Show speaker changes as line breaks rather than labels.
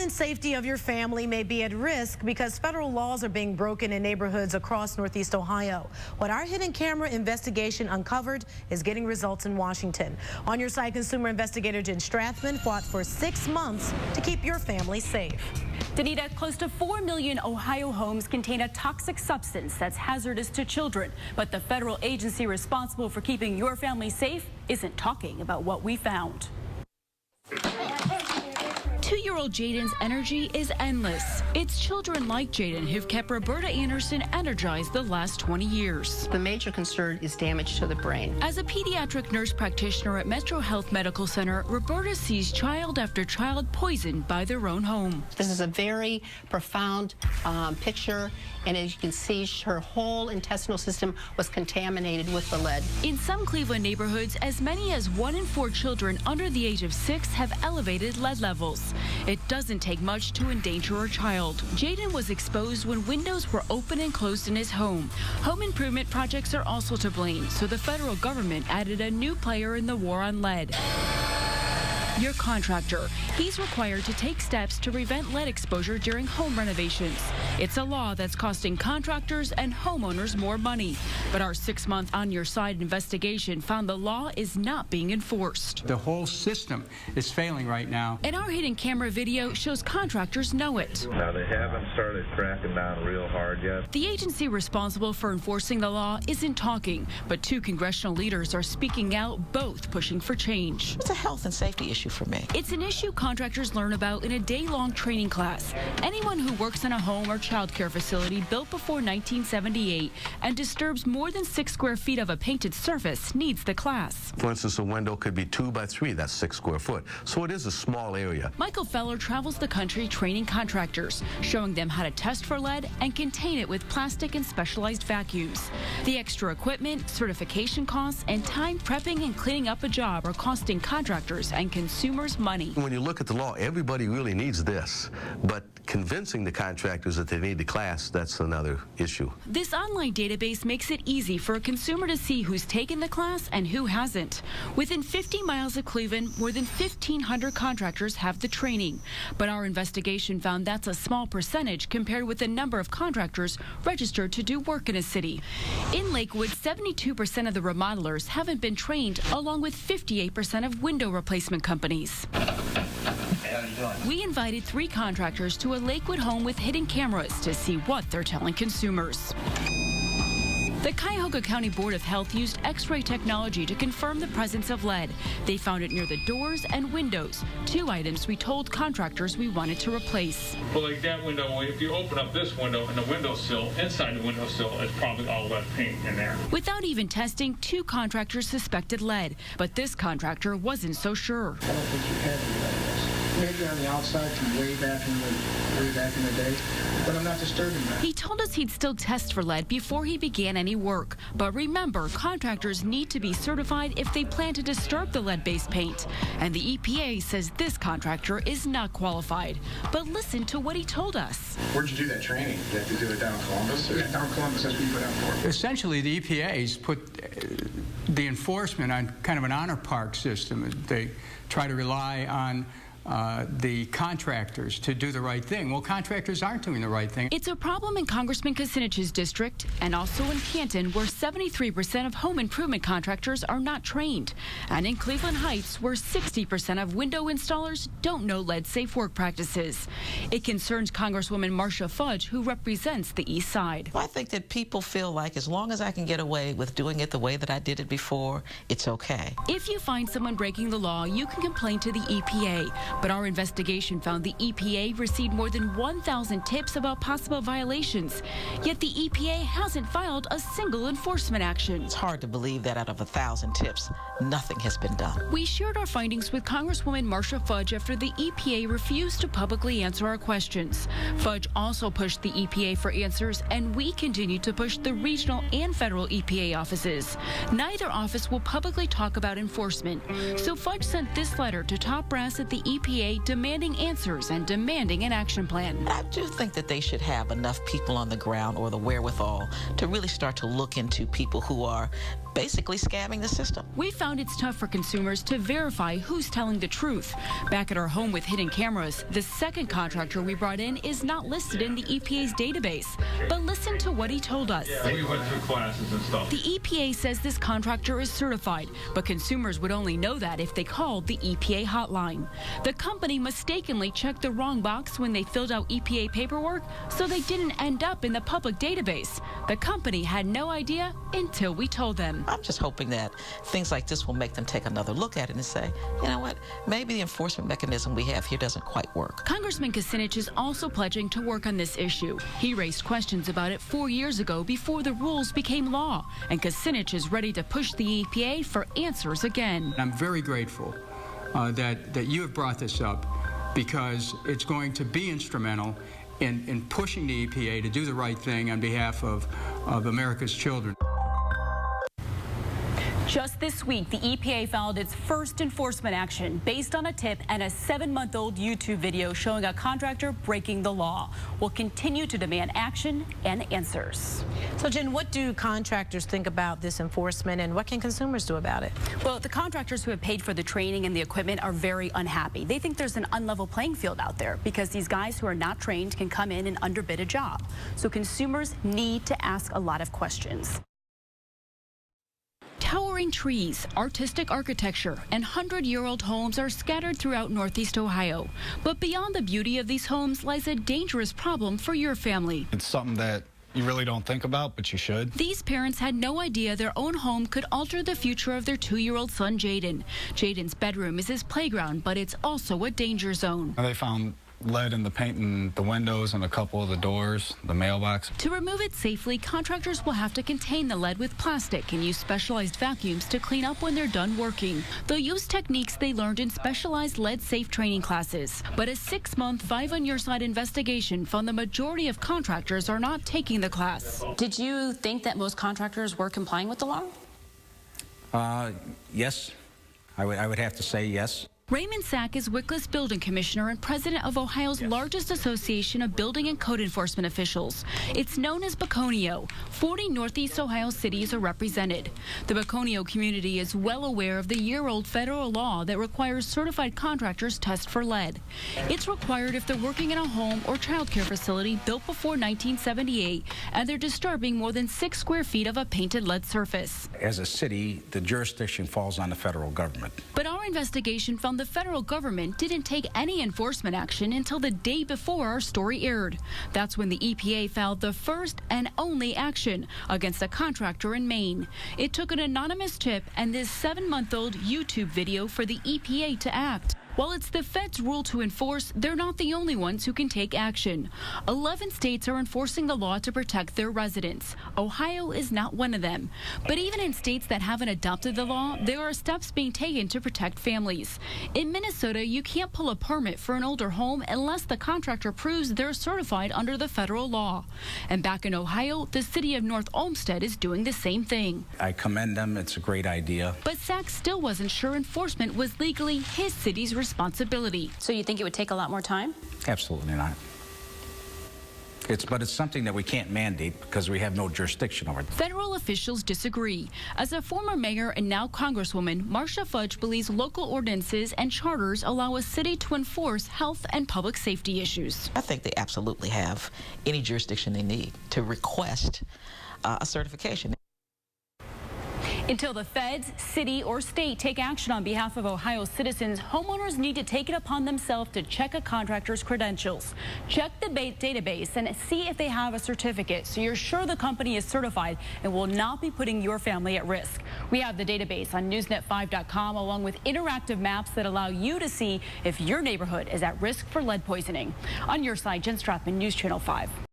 and safety of your family may be at risk because federal laws are being broken in neighborhoods across Northeast Ohio. What our hidden camera investigation uncovered is getting results in Washington. On your side, consumer investigator Jen Strathman fought for 6 months to keep your family safe.
Danita, close to 4 million Ohio homes contain a toxic substance that's hazardous to children. But the federal agency responsible for keeping your family safe isn't talking about what we found. 2-year-old Jaden's energy is endless. It's children like Jaden who've kept Roberta Anderson energized the last 20 years.
The major concern is damage to the brain.
As a pediatric nurse practitioner at Metro Health Medical Center, Roberta sees child after child poisoned by their own home.
This is a very profound picture, and as you can see, her whole intestinal system was contaminated with the lead.
In some Cleveland neighborhoods, as many as 1 in 4 children under the age of 6 have elevated lead levels. It doesn't take much to endanger a child. Jaden was exposed when windows were open and closed in his home. Home improvement projects are also to blame, so the federal government added a new player in the war on lead. Your contractor. He's required to take steps to prevent lead exposure during home renovations. It's a law that's costing contractors and homeowners more money. But our 6-month On Your Side investigation found the law is not being enforced.
The whole system is failing right now.
And our hidden camera video shows contractors know it.
Now, they haven't started cracking down real hard yet.
The agency responsible for enforcing the law isn't talking, but 2 congressional leaders are speaking out, both pushing for change.
It's a health and safety issue for me.
It's an issue contractors learn about in a day-long training class. Anyone who works in a home or child care facility built before 1978 and disturbs more than 6 square feet of a painted surface needs the class.
For instance, a window could be 2 by 3, that's 6 square foot. So it is a small area.
Michael Feller travels the country training contractors, showing them how to test for lead and contain it with plastic and specialized vacuums. The extra equipment, certification costs, and time prepping and cleaning up a job are costing contractors and consumers money.
When you look at the law, everybody really needs this, but convincing the contractors that they need the class, that's another issue.
This online database makes it easy for a consumer to see who's taken the class and who hasn't. Within 50 miles of Cleveland, more than 1,500 contractors have the training. But our investigation found that's a small percentage compared with the number of contractors registered to do work in a city. In Lakewood, 72% of the remodelers haven't been trained, along with 58% of window replacement companies. We invited 3 contractors to a Lakewood home with hidden cameras to see what they're telling consumers. The Cuyahoga County Board of Health used X-ray technology to confirm the presence of lead. They found it near the doors and windows, 2 items we told contractors we wanted to replace.
Well, like that window, if you open up this window and the windowsill, inside the windowsill is probably all lead paint in there.
Without even testing, 2 contractors suspected lead, but this contractor wasn't so sure.
I don't think you had any lead. Maybe on the outside from way back in the day, but I'm not disturbing that.
He told us he'd still test for lead before he began any work. But remember, contractors need to be certified if they plan to disturb the lead-based paint. And the EPA says this contractor is not qualified. But listen to what he told us.
Where'd you do that training? You have to do it down in Columbus? Yeah, down in Columbus, that's what you put out for.
Essentially, the EPA's put the enforcement on kind of an honor park system. They try to rely on the contractors to do the right thing. Well, contractors aren't doing the right thing.
It's a problem in Congressman Kucinich's district and also in Canton, where 73% of home improvement contractors are not trained. And in Cleveland Heights, where 60% of window installers don't know lead-safe work practices. It concerns Congresswoman Marcia Fudge, who represents the East Side.
I think that people feel like as long as I can get away with doing it the way that I did it before, it's okay.
If you find someone breaking the law, you can complain to the EPA. But our investigation found the EPA received more than 1,000 tips about possible violations. Yet the EPA hasn't filed a single enforcement action.
It's hard to believe that out of 1,000 tips, nothing has been done.
We shared our findings with Congresswoman Marcia Fudge after the EPA refused to publicly answer our questions. Fudge also pushed the EPA for answers, and we continue to push the regional and federal EPA offices. Neither office will publicly talk about enforcement. So Fudge sent this letter to top brass at the EPA EPA demanding answers and demanding an action plan.
I do think that they should have enough people on the ground or the wherewithal to really start to look into people who are basically scamming the system.
We found it's tough for consumers to verify who's telling the truth. Back at our home with hidden cameras, the second contractor we brought in is not listed in the EPA's database. But listen to what he told us.
Yeah, we went through classes and stuff.
The EPA says this contractor is certified, but consumers would only know that if they called the EPA hotline. The company mistakenly checked the wrong box when they filled out EPA paperwork, so they didn't end up in the public database. The company had no idea until we told them.
I'm just hoping that things like this will make them take another look at it and say, you know what, maybe the enforcement mechanism we have here doesn't quite work.
Congressman Kucinich is also pledging to work on this issue. He raised questions about it 4 years ago before the rules became law, and Kucinich is ready to push the EPA for answers again.
I'm very grateful that you have brought this up, because it's going to be instrumental in pushing the EPA to do the right thing on behalf of America's children.
Just this week, the EPA filed its first enforcement action based on a tip and a 7-month-old YouTube video showing a contractor breaking the law. We'll continue to demand action and answers.
So, Jen, what do contractors think about this enforcement, and what can consumers do about it?
Well, the contractors who have paid for the training and the equipment are very unhappy. They think there's an unlevel playing field out there because these guys who are not trained can come in and underbid a job. So consumers need to ask a lot of questions. Towering trees, artistic architecture, and 100-year-old homes are scattered throughout Northeast Ohio. But beyond the beauty of these homes lies a dangerous problem for your family.
It's something that you really don't think about, but you should.
These parents had no idea their own home could alter the future of their 2-year-old son, Jaden. Jaden's bedroom is his playground, but it's also a danger zone.
They found lead in the paint in the windows and a couple of the doors, the mailbox.
To remove it safely, contractors will have to contain the lead with plastic and use specialized vacuums to clean up when they're done working. They'll use techniques they learned in specialized lead-safe training classes. But a 6-month, 5-on-your-side investigation found the majority of contractors are not taking the class.
Did you think that most contractors were complying with the law?
Yes. I would have to say yes.
Raymond Sack is Wickliffe Building Commissioner and president of Ohio's largest association of building and code enforcement officials. It's known as Baconio. 40 Northeast Ohio cities are represented. The Baconio community is well aware of the year-old federal law that requires certified contractors test for lead. It's required if they're working in a home or child care facility built before 1978 and they're disturbing more than 6 square feet of a painted lead surface.
As a city, the jurisdiction falls on the federal government.
But our investigation found the federal government didn't take any enforcement action until the day before our story aired. That's when the EPA filed the first and only action against a contractor in Maine. It took an anonymous tip and this 7-month-old YouTube video for the EPA to act. While it's the feds' rule to enforce, they're not the only ones who can take action. 11 states are enforcing the law to protect their residents. Ohio is not one of them. But even in states that haven't adopted the law, there are steps being taken to protect families. In Minnesota, you can't pull a permit for an older home unless the contractor proves they're certified under the federal law. And back in Ohio, the city of North Olmsted is doing the same thing.
I commend them. It's a great idea.
But Sachs still wasn't sure enforcement was legally his city's responsibility.
So you think it would take a lot more time?
Absolutely not. But it's something that we can't mandate because we have no jurisdiction over it.
Federal officials disagree. As a former mayor and now Congresswoman, Marcia Fudge believes local ordinances and charters allow a city to enforce health and public safety issues.
I think they absolutely have any jurisdiction they need to request a certification.
Until the feds, city, or state take action on behalf of Ohio's citizens, homeowners need to take it upon themselves to check a contractor's credentials. Check the database and see if they have a certificate so you're sure the company is certified and will not be putting your family at risk. We have the database on newsnet5.com along with interactive maps that allow you to see if your neighborhood is at risk for lead poisoning. On your side, Jen Strathman, News Channel 5.